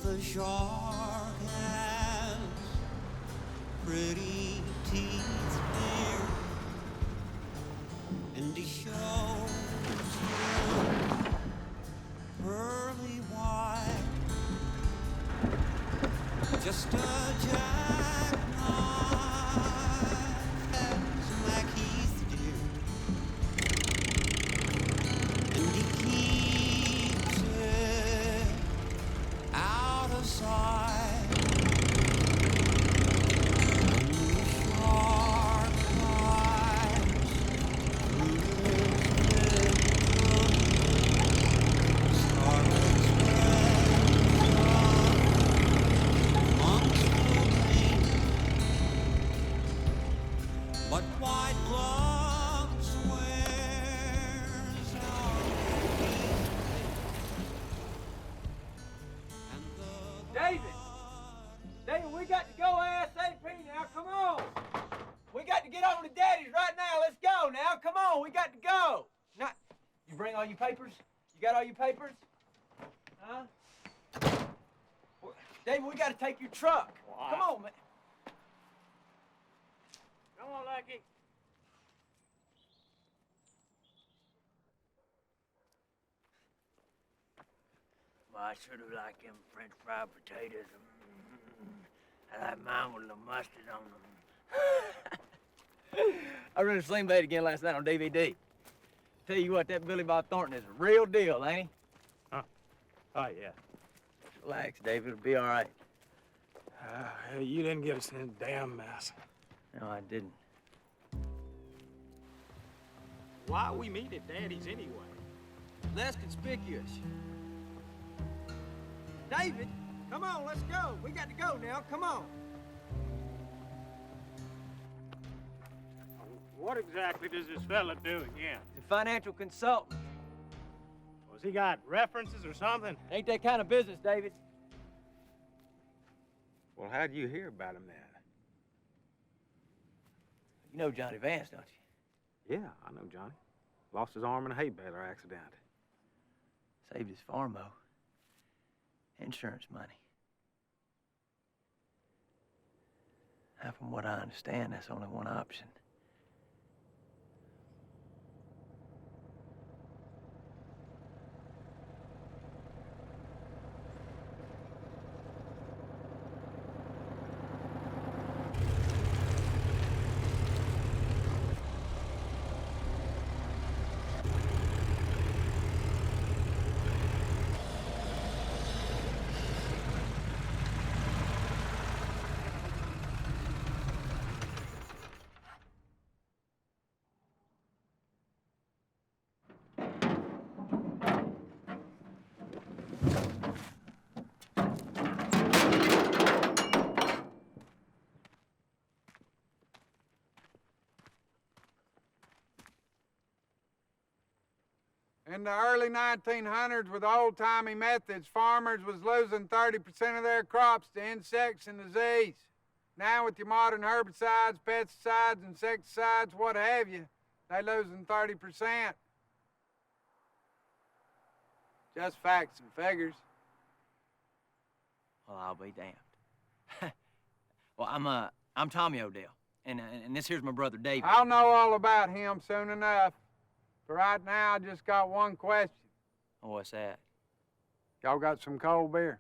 The shark has pretty teeth there, and he shows you pearly white, just a jackknife as Mackie's dear, and he keeps it out of sight. But white gloves wears David, we got to go ASAP now. Come on. We got to get over to Daddy's right now. Let's go now. Come on, we got to go. Now, you bring all your papers? You got all your papers? Huh? David, we got to take your truck. What? Come on, man. Come on, Lucky. Well, I should have liked them French fried potatoes. I like mine with a little mustard on them. I rented Sling Blade again last night on DVD. Tell you what, that Billy Bob Thornton is a real deal, ain't he? Huh? Oh, yeah. Relax, David. It'll be all right. Hey, you didn't get us in a damn mess. No, I didn't. Why we meet at Daddy's anyway? Less conspicuous. David, come on, let's go. We got to go now. Come on. What exactly does this fella do again? The financial consultant. Was he got references or something? Ain't that kind of business, David. Well, how'd you hear about him then? You know Johnny Vance, don't you? Yeah, I know Johnny. Lost his arm in a hay baler accident. Saved his farm, though. Insurance money. Now, from what I understand, that's only one option. In the early 1900s, with old-timey methods, farmers was losing 30% of their crops to insects and disease. Now, with your modern herbicides, pesticides, insecticides, what have you, they losing 30%. Just facts and figures. Well, I'll be damned. Well, I'm Tommy O'Dell, and this here's my brother David. I'll know all about him soon enough. For right now, I just got one question. What's that? Y'all got some cold beer?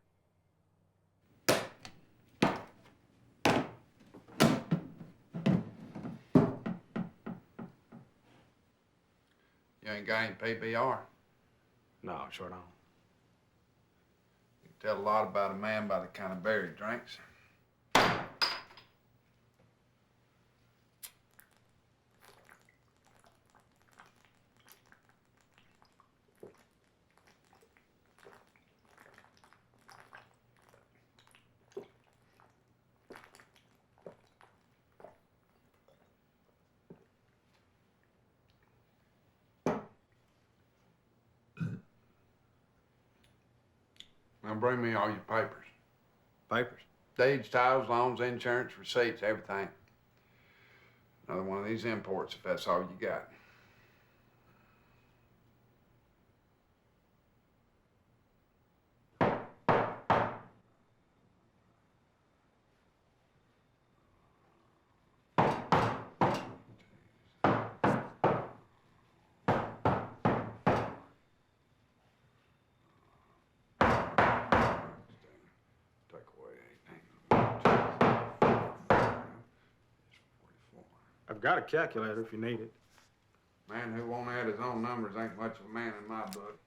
You ain't got any PBR? No, sure don't. You can tell a lot about a man by the kind of beer he drinks. Now bring me all your papers. Papers? Deeds, titles, loans, insurance, receipts, everything. Another one of these imports, if that's all you got. Take away 18. I've got a calculator if you need it. Man who won't add his own numbers ain't much of a man in my book.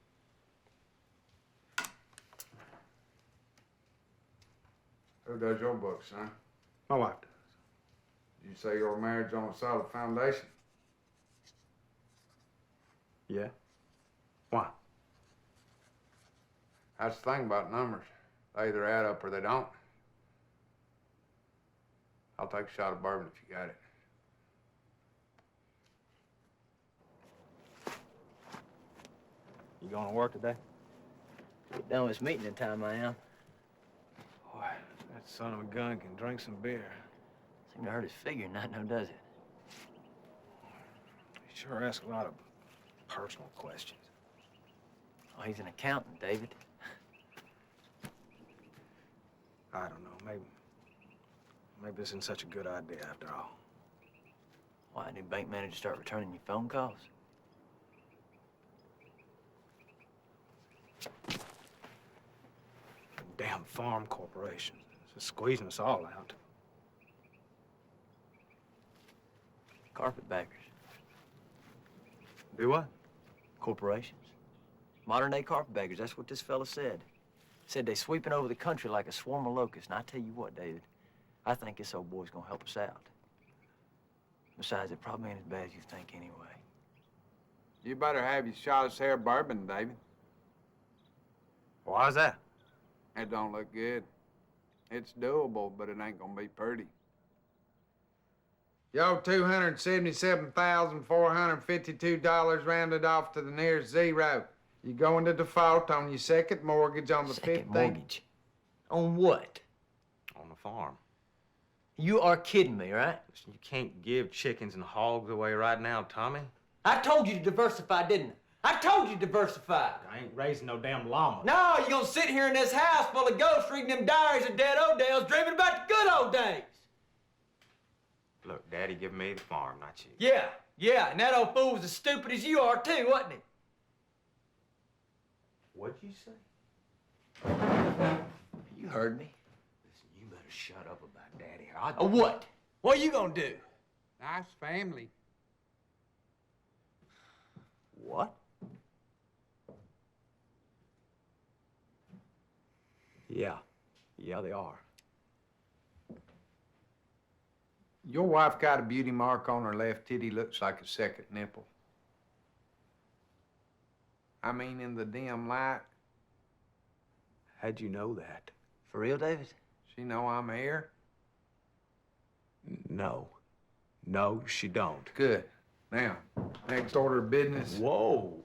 Who does your book, son? My wife does. You say your marriage on a solid foundation? Yeah? Why? That's the thing about numbers. They either add up or they don't. I'll take a shot of bourbon if you got it. You going to work today? Get done with this meeting in time, I am. Boy, that son of a gun can drink some beer. Seem to hurt his figure, not no does it. He sure asks a lot of personal questions. Oh, he's an accountant, David. I don't know, maybe this isn't such a good idea after all. Why, new bank manager start returning your phone calls? Damn farm corporation. It's just squeezing us all out. Carpetbaggers. Do what? Corporations. Modern day carpetbaggers, that's what this fella said. Said they sweeping over the country like a swarm of locusts. And I tell you what, David, I think this old boy's gonna help us out. Besides, it probably ain't as bad as you think anyway. You better have your shot of Sarah bourbon, David. Why's that? It don't look good. It's doable, but it ain't gonna be pretty. Yo, $277,452 rounded off to the nearest zero. You go into default on your second mortgage on the 15th. Second mortgage? On what? On the farm. You are kidding me, right? Listen, you can't give chickens and hogs away right now, Tommy. I told you to diversify, didn't I? I told you to diversify. I ain't raising no damn llama. No, you're gonna sit here in this house full of ghosts reading them diaries of dead O'Dales, dreaming about the good old days. Look, Daddy gave me the farm, not you. Yeah, and that old fool was as stupid as you are, too, wasn't he? What'd you say? You heard me. Listen, you better shut up about Daddy. I... What? What are you gonna do? Nice family. What? Yeah, they are. Your wife got a beauty mark on her left titty, looks like a second nipple. I mean, in the dim light. How'd you know that? For real, David? She know I'm here? No, she don't. Good. Now, next order of business. Whoa.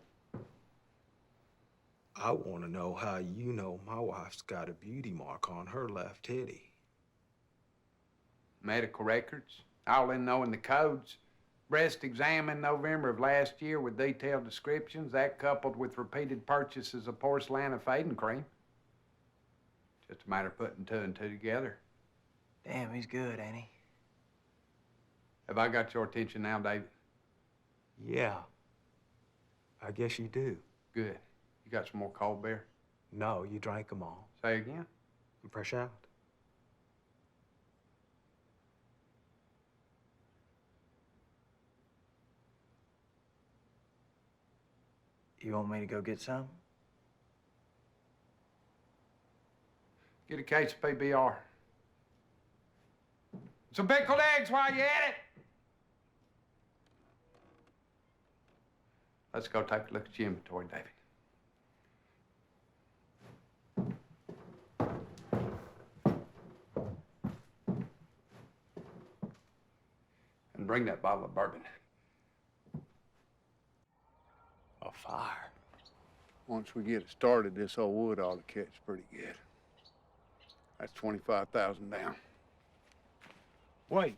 I want to know how you know my wife's got a beauty mark on her left titty. Medical records, all in knowing the codes. Breast exam in November of last year with detailed descriptions, that coupled with repeated purchases of porcelain and fading cream. Just a matter of putting two and two together. Damn, he's good, ain't he? Have I got your attention now, David? Yeah. I guess you do. Good. You got some more cold beer? No, you drank them all. Say again? I'm fresh out. You want me to go get some? Get a case of PBR. Some pickled eggs while you at it. Let's go take a look at your inventory, David. And bring that bottle of bourbon. A fire. Once we get it started, this old wood ought to catch pretty good. That's 25,000 down. Wait,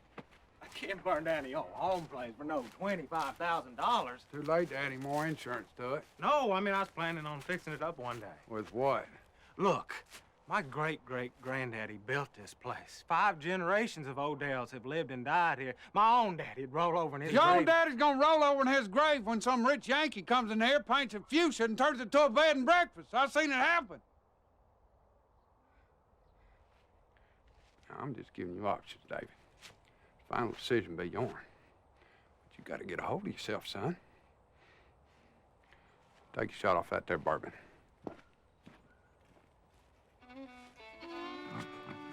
I can't burn down the old home place for no $25,000. Too late to add any more insurance to it. No, I mean, I was planning on fixing it up one day. With what? Look, my great-great-granddaddy built this place. 5 generations of Odells have lived and died here. My own daddy'd roll over in his Your own grave. daddy's gonna roll over in his grave when some rich Yankee comes in here, paints it fuchsia, and turns it to a bed and breakfast. I've seen it happen. I'm just giving you options, David. Final decision be yours. But you gotta get a hold of yourself, son. Take a shot off that there bourbon.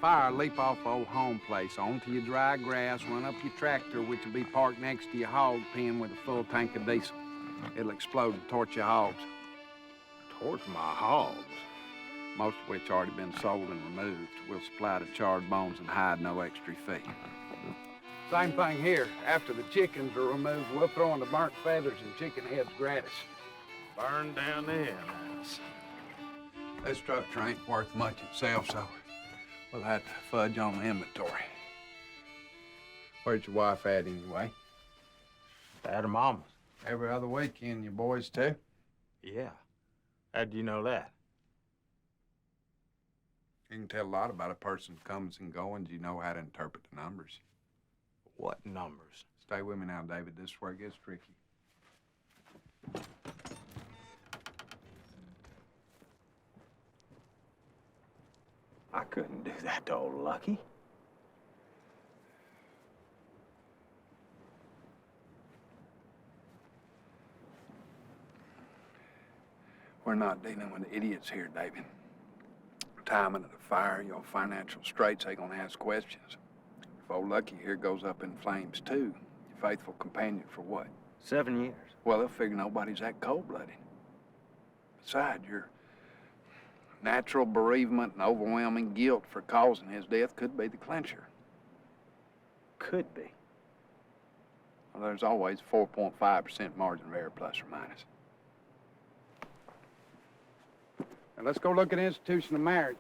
Fire leap off old home place onto your dry grass, run up your tractor, which will be parked next to your hog pen with a full tank of diesel. It'll explode and torch your hogs. Torch my hogs. Most of which already been sold and removed. We'll supply the charred bones and hide, no extra fee. Same thing here. After the chickens are removed, we'll throw in the burnt feathers and chicken heads gratis. Burn down the henhouse. This structure ain't worth much itself, so we'll have to fudge on the inventory. Where's your wife at anyway? At her mama's. Every other weekend, your boys too? Yeah. How'd you know that? You can tell a lot about a person's comings and goings. You know how to interpret the numbers. What numbers? Stay with me now, David. This is where it gets tricky. I couldn't do that to old Lucky. We're not dealing with idiots here, David. Timing of the fire, your financial straits, they gonna ask questions. If old Lucky here goes up in flames too, your faithful companion for what? 7 years. Well, they'll figure nobody's that cold-blooded. Besides, your natural bereavement and overwhelming guilt for causing his death could be the clincher. Could be. Well, there's always 4.5% margin of error, plus or minus. Now, let's go look at the institution of marriage.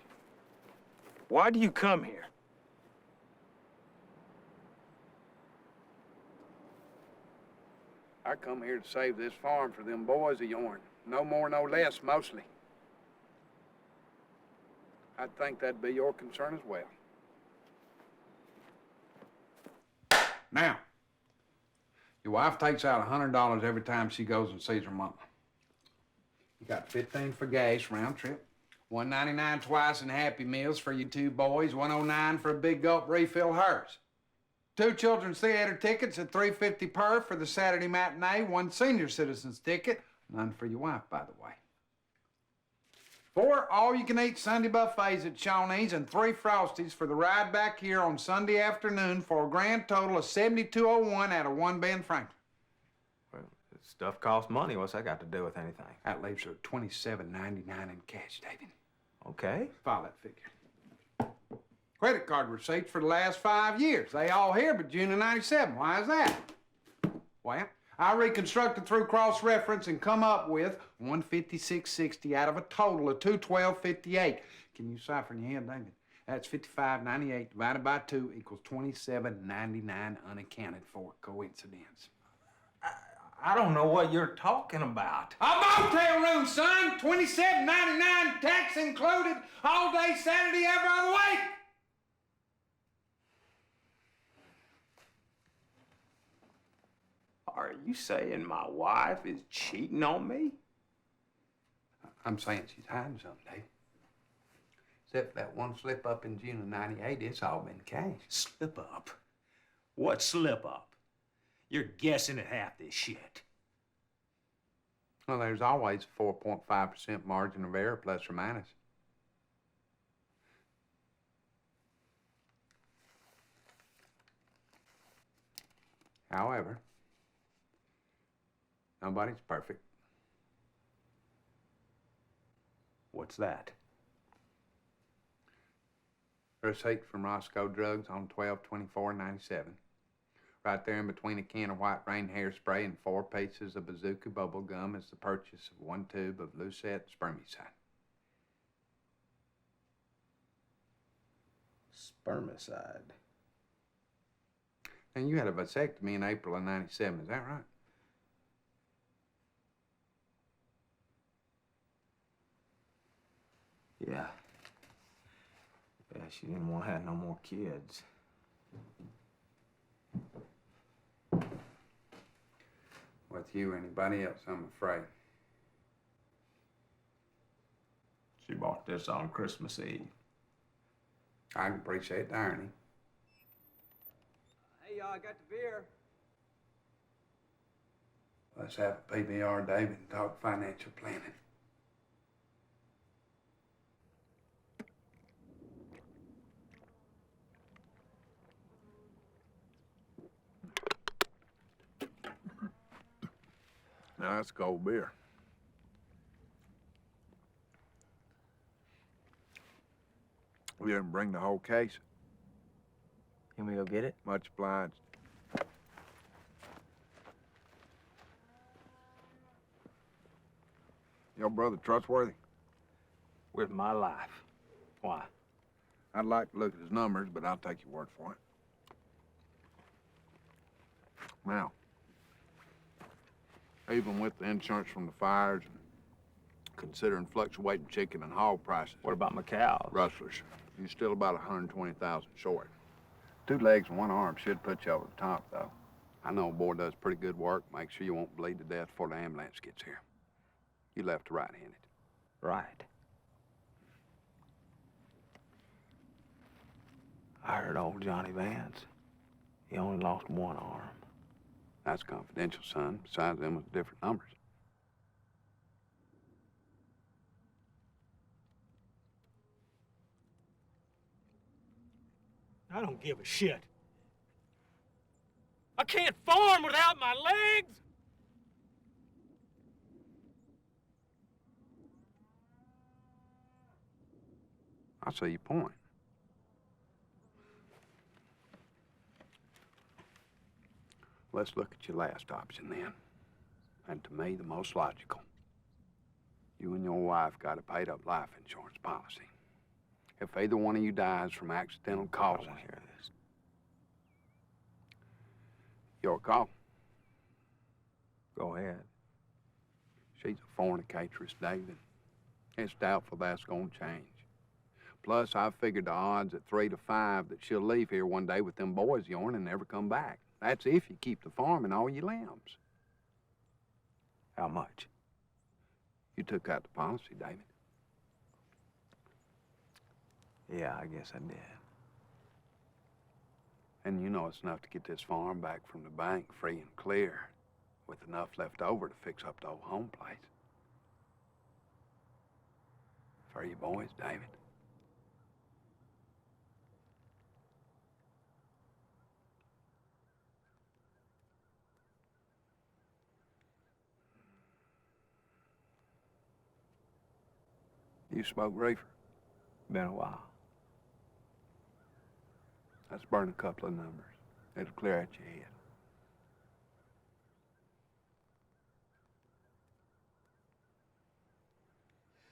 Why do you come here? I come here to save this farm for them boys of yourn. No more, no less, mostly. I think that'd be your concern as well. Now, your wife takes out $100 every time she goes and sees her mama. You got 15 for gas round trip, $1.99 twice in Happy Meals for your 2 boys, $1.09 for a big gulp refill hers. 2 children's theater tickets at $3.50 per for the Saturday matinee, 1 senior citizen's ticket, none for your wife, by the way. 4 all-you-can-eat Sunday buffets at Shawnee's and 3 Frosties for the ride back here on Sunday afternoon for a grand total of $72.01 out of 1 Ben Franklin. Well, this stuff costs money. What's that got to do with anything? That leaves her $27.99 in cash, David. Okay. File that figure. Credit card receipts for the last 5 years. They all here but June of '97. Why is that? Well, I reconstructed through cross-reference and come up with $156.60 out of a total of $212.58. Can you cipher in your head, David? That's $55.98 divided by 2 equals $27.99 unaccounted for. Coincidence. I don't know what you're talking about. A motel room, son! $27.99, tax included, all day Saturday, every other week! Are you saying my wife is cheating on me? I'm saying she's hiding something, Dave. Except for that one slip up in June of '98, it's all been cash. Slip up? What slip up? You're guessing at half this shit. Well, there's always a 4.5% margin of error, plus or minus. However, nobody's perfect. What's that? Receipt from Roscoe Drugs on 12/24/97. Right there in between a can of White Rain hairspray and 4 pieces of Bazooka bubble gum is the purchase of 1 tube of Lucette spermicide. Spermicide. And you had a vasectomy in April of '97, is that right? Yeah. Yeah, she didn't want to have no more kids. With you or anybody else, I'm afraid. She bought this on Christmas Eve. I can appreciate the irony. Hey, y'all, I got the beer. Let's have a PBR, David, and talk financial planning. Now, that's cold beer. We didn't bring the whole case. Can we go get it? Much obliged. Your brother trustworthy? With my life. Why? I'd like to look at his numbers, but I'll take your word for it. Now, even with the insurance from the fires and considering fluctuating chicken and hog prices. What about my cows? Rustlers, you're still about 120,000 short. 2 legs and 1 arm should put you over the top, though. I know a boy does pretty good work. Make sure you won't bleed to death before the ambulance gets here. You left or right-handed? Right. I heard old Johnny Vance. He only lost 1 arm. That's confidential, son. Besides them, with different numbers. I don't give a shit. I can't farm without my legs. I see your point. Let's look at your last option then. And to me, the most logical. You and your wife got a paid-up life insurance policy. If either one of you dies from accidental causes... I don't want to hear this. Your call. Go ahead. She's a fornicatress, David. It's doubtful that's gonna change. Plus, I figured the odds at 3 to 5 that she'll leave here one day with them boys of yourn and never come back. That's if you keep the farm and all your limbs. How much? You took out the policy, David. Yeah, I guess I did. And you know it's enough to get this farm back from the bank free and clear, with enough left over to fix up the old home place. For you boys, David. You smoke reefer? Been a while. Let's burn a couple of numbers. It'll clear out your head.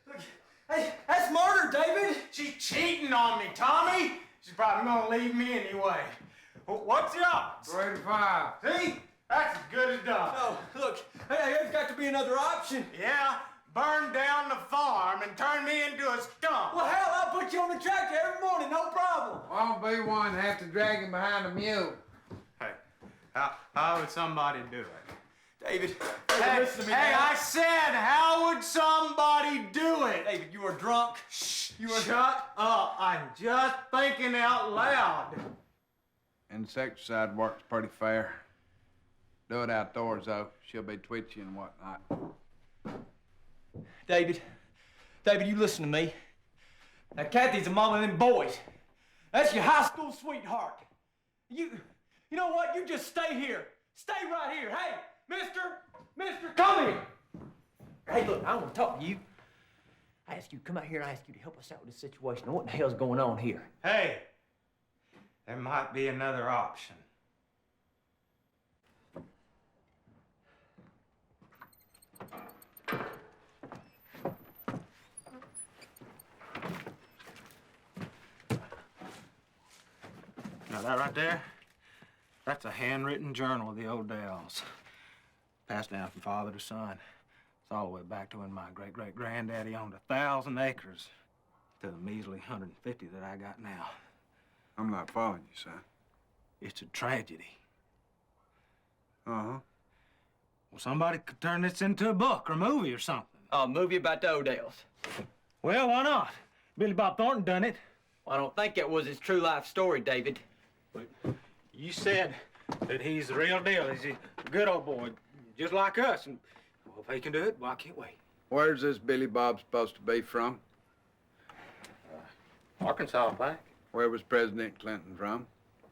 Look, hey, that's murder, David! She's cheating on me, Tommy. She's probably gonna leave me anyway. What's the odds? 3 to 5. See? That's as good as done. Oh, look, hey, there's got to be another option. Yeah, burn down the farm and turn me into a stump. Well, hell, I'll put you on the tractor every morning, no problem. Won't be one have to drag him behind a mule. Hey, how would somebody do it? David, Hey, listen to me hey, now. I said, how would somebody do it? David, you are drunk. You are Shut up. I'm just thinking out loud. Insecticide works pretty fair. Do it outdoors, though. She'll be twitchy and whatnot. David, you listen to me. Now, Kathy's the mama of them boys. That's your high school sweetheart. You know what? You just stay here. Stay right here. Hey, mister, come here. Hey, look, I want to talk to you. I asked you to come out here and I asked you to help us out with this situation. Now, what in the hell's going on here? Hey, there might be another option. Now that right there, that's a handwritten journal of the Odells. Passed down from father to son. It's all the way back to when my great-great-granddaddy owned 1,000 acres to the measly 150 that I got now. I'm not following you, son. It's a tragedy. Uh-huh. Well, somebody could turn this into a book or movie or something. A movie about the Odells. Well, why not? Billy Bob Thornton done it. Well, I don't think that was his true life story, David. But you said that he's the real deal. He's a good old boy, just like us. And well, if he can do it, why can't we? Where's this Billy Bob supposed to be from? Arkansas, I think. Where was President Clinton from?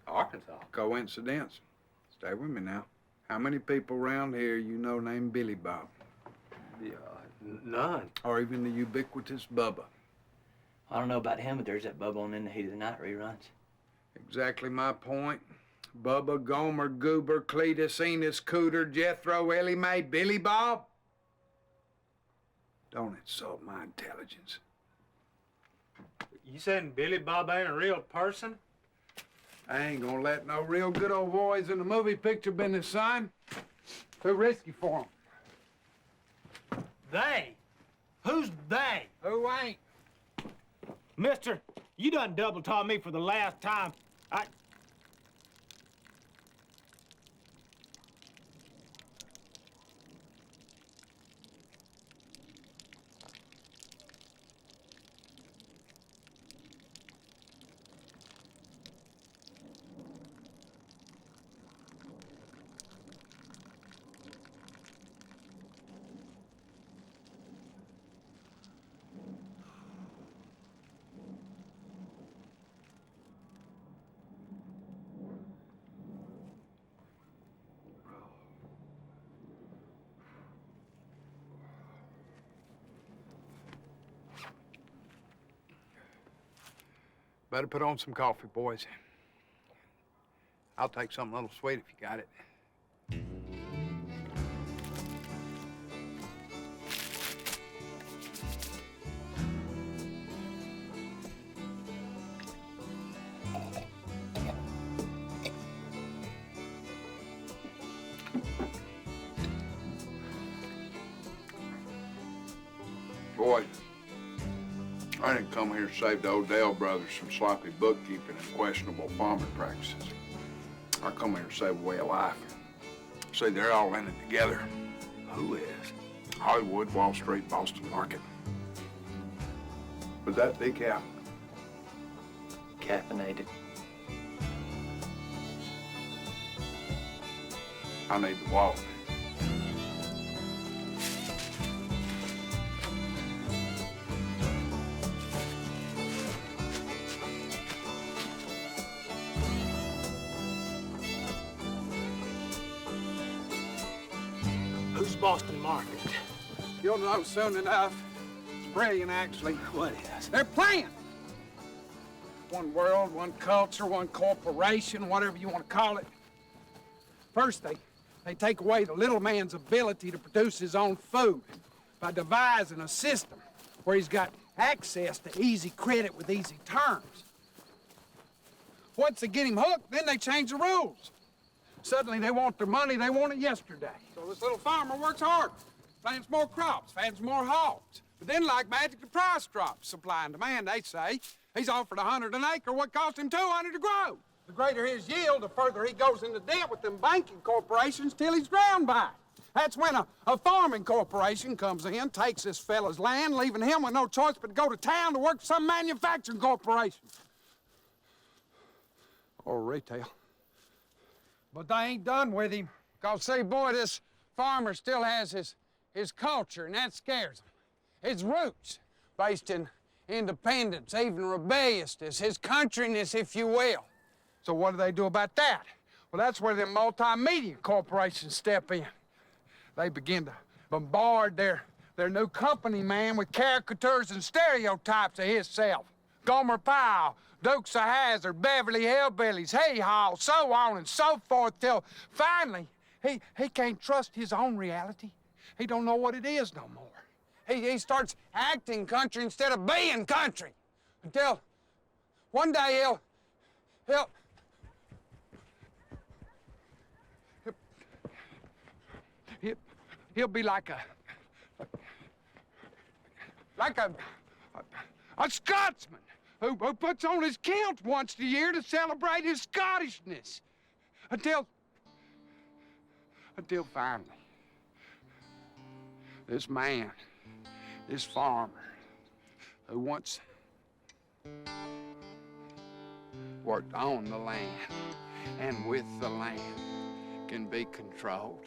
Arkansas. Coincidence. Stay with me now. How many people around here you know named Billy Bob? Yeah, none. Or even the ubiquitous Bubba? I don't know about him, but there's that Bubba on In the Heat of the Night reruns. Exactly my point. Bubba, Gomer, Goober, Cletus, Enos, Cooter, Jethro, Ellie Mae, Billy Bob? Don't insult my intelligence. You saying Billy Bob ain't a real person? I ain't gonna let no real good old boys in the movie picture business, son. Too risky for 'em. They? Who's they? Who ain't? Mister, you done double-taught me for the last time. Better put on some coffee, boys. I'll take something a little sweet if you got it. Boys, I didn't come here to save the Odell brothers from sloppy bookkeeping and questionable farming practices. I come here to save a way of life. See, they're all in it together. Who is? Hollywood, Wall Street, Boston market. Was that decaf? Caffeinated. I need the wallet. Who's Boston Market? You'll know soon enough. It's brilliant, actually. What is? They're playing. One world, one culture, one corporation, whatever you want to call it. First, they take away the little man's ability to produce his own food by devising a system where he's got access to easy credit with easy terms. Once they get him hooked, then they change the rules. Suddenly they want their money, they want it yesterday. So this little farmer works hard, plants more crops, fattens more hogs. But then, like magic, the price drops. Supply and demand, they say. He's offered $100 an acre, what cost him $200 to grow. The greater his yield, the further he goes into debt with them banking corporations till he's drowned by it. That's when a farming corporation comes in, takes this fella's land, leaving him with no choice but to go to town to work for some manufacturing corporation. Or retail. But they ain't done with him. 'Cause, see, boy, this farmer still has his culture, and that scares him. His roots, based in independence, even rebelliousness, his countryness, if you will. So what do they do about that? Well, that's where them multimedia corporations step in. They begin to bombard their new company man with caricatures and stereotypes of himself. Gomer Pyle, Dukes of Hazzard, Beverly Hillbillies, Hay Hall, so on and so forth, till finally he can't trust his own reality. He don't know what it is no more. He starts acting country instead of being country. Until one day he'll be like a Scotsman who puts on his kilt once a year to celebrate his Scottishness. Until finally, this man, this farmer, who once worked on the land and with the land, can be controlled.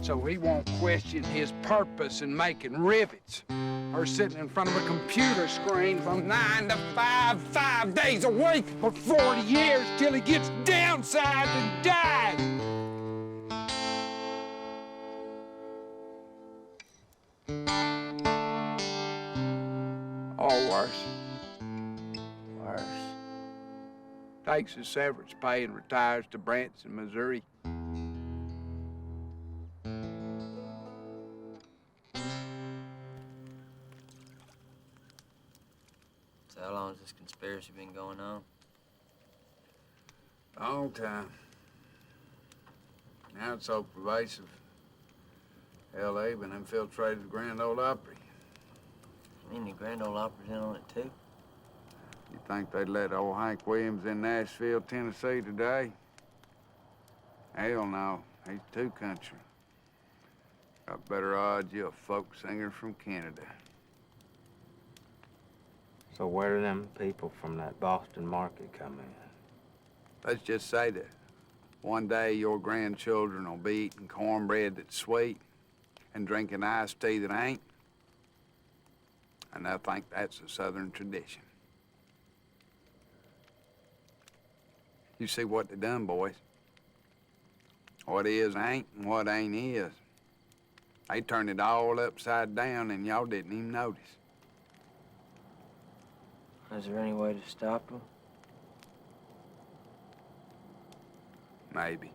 So he won't question his purpose in making rivets or sitting in front of a computer screen from 9 to 5, 5 days a week for 40 years till he gets downsized and dies. Or worse. Worse. Takes his severance pay and retires to Branson, Missouri. So how long has this conspiracy been going on? Long time. Now it's so pervasive. Hell, they even infiltrated the Grand Ole Opry. You mean the Grand Ole Opry's in on it too? You think they'd let old Hank Williams in Nashville, Tennessee today? Hell no. He's too country. Got better odds you a folk singer from Canada. So where do them people from that Boston market come in? Let's just say that one day your grandchildren will be eating cornbread that's sweet and drinking iced tea that ain't. And I think that's a Southern tradition. You see what they done, boys. What is ain't and what ain't is. They turned it all upside down and y'all didn't even notice. Is there any way to stop them? Maybe.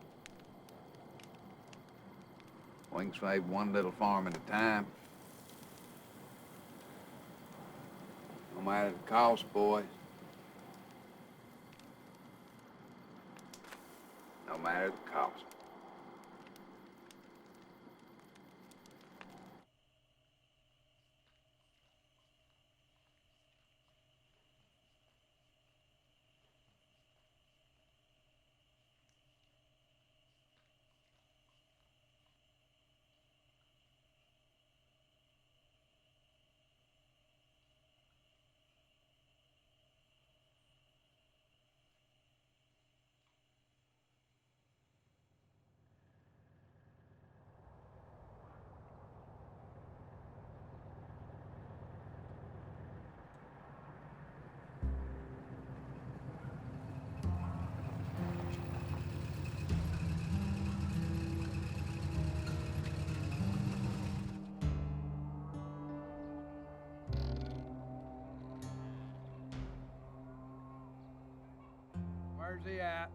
We can save one little farm at a time. No matter the cost, boys. No matter the cost. Where's he at?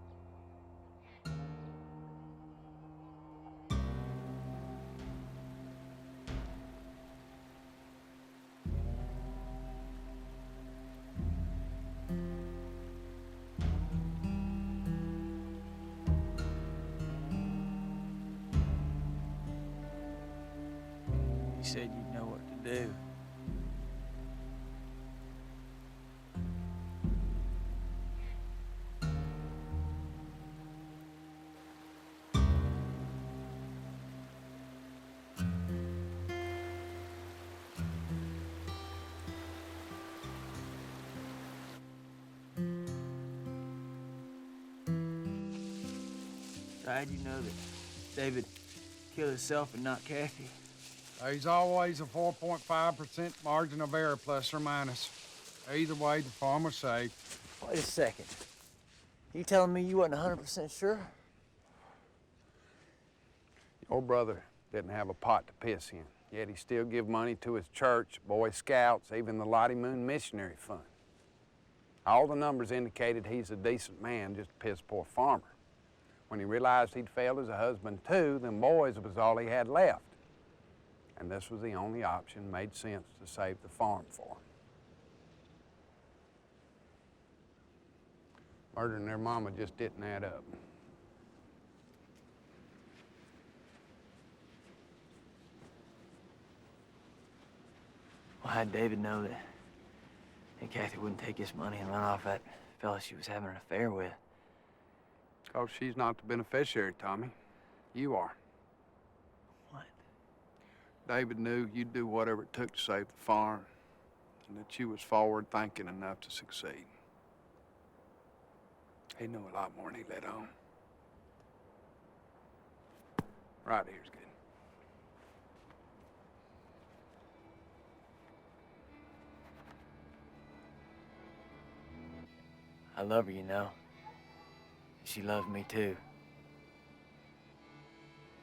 You said you'd know what to do. So how'd you know that David killed himself and not Kathy? There's always a 4.5% margin of error, plus or minus. Either way, the farmer's safe. Wait a second. You telling me you wasn't 100% sure? Your brother didn't have a pot to piss in, yet he still give money to his church, Boy Scouts, even the Lottie Moon Missionary Fund. All the numbers indicated he's a decent man, just a piss-poor farmer. When he realized he'd failed as a husband too, them boys was all he had left. And this was the only option made sense to save the farm for him. Murdering their mama just didn't add up. Well, how'd David know that Kathy wouldn't take his money and run off that fella she was having an affair with? Because she's not the beneficiary, Tommy. You are. What? David knew you'd do whatever it took to save the farm, and that you was forward-thinking enough to succeed. He knew a lot more than he let on. Right here's good. I love her, you know. She loves me too.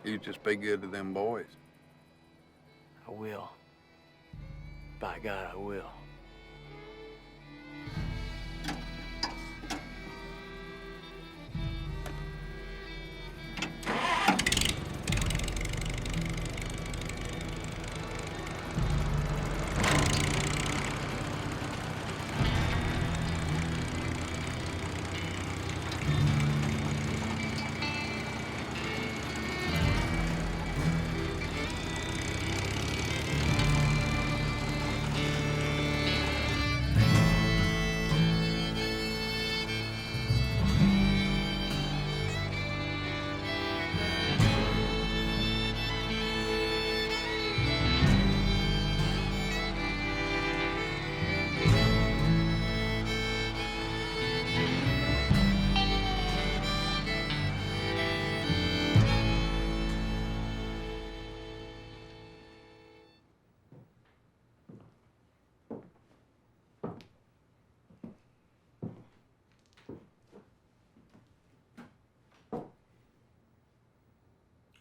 You just be good to them boys. I will. By God, I will.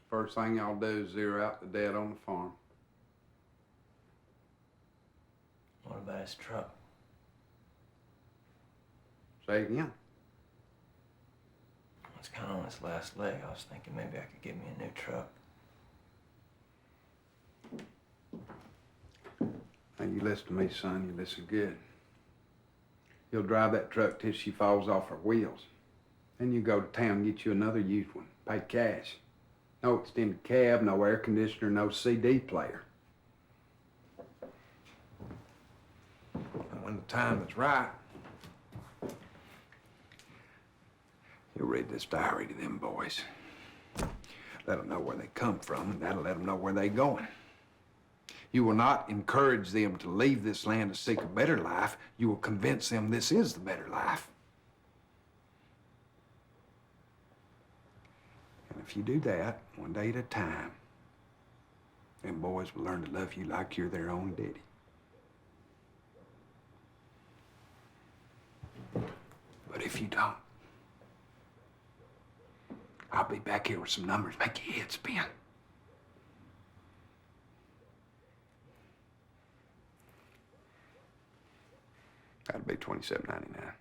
First thing y'all do is zero out the debt on the farm. What about his truck? Say again. It's kind of on its last leg. I was thinking maybe I could get me a new truck. Now you listen to me, son. You listen good. You'll drive that truck till she falls off her wheels. Then you go to town and get you another used one. Pay cash. No extended cab, no air conditioner, no CD player. And when the time is right, you'll read this diary to them boys. Let them know where they come from, and that'll let them know where they're going. You will not encourage them to leave this land to seek a better life. You will convince them this is the better life. And if you do that, one day at a time, them boys will learn to love you like you're their own daddy. But if you don't, I'll be back here with some numbers. Make your head spin. That'll be $27.99.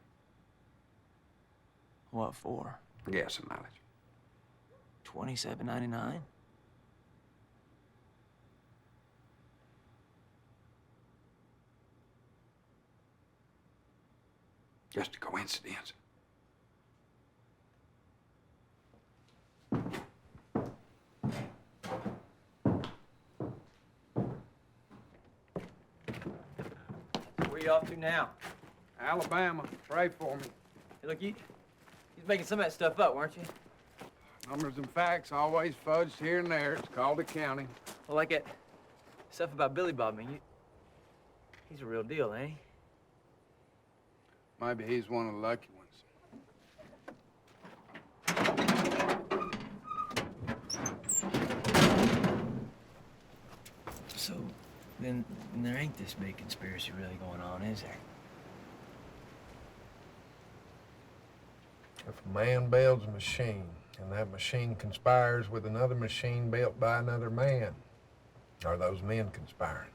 What for? Gas and mileage. $27.99? Just a coincidence. Where you off to now? Alabama, pray for me. Hey, look, you was making some of that stuff up, weren't you? Numbers and facts always fudged here and there. It's called accounting. Well, like that stuff about Billy Bob, man, he's a real deal, ain't he? Maybe he's one of the lucky ones. So, then there ain't this big conspiracy really going on, is there? If a man builds a machine, and that machine conspires with another machine built by another man, are those men conspiring?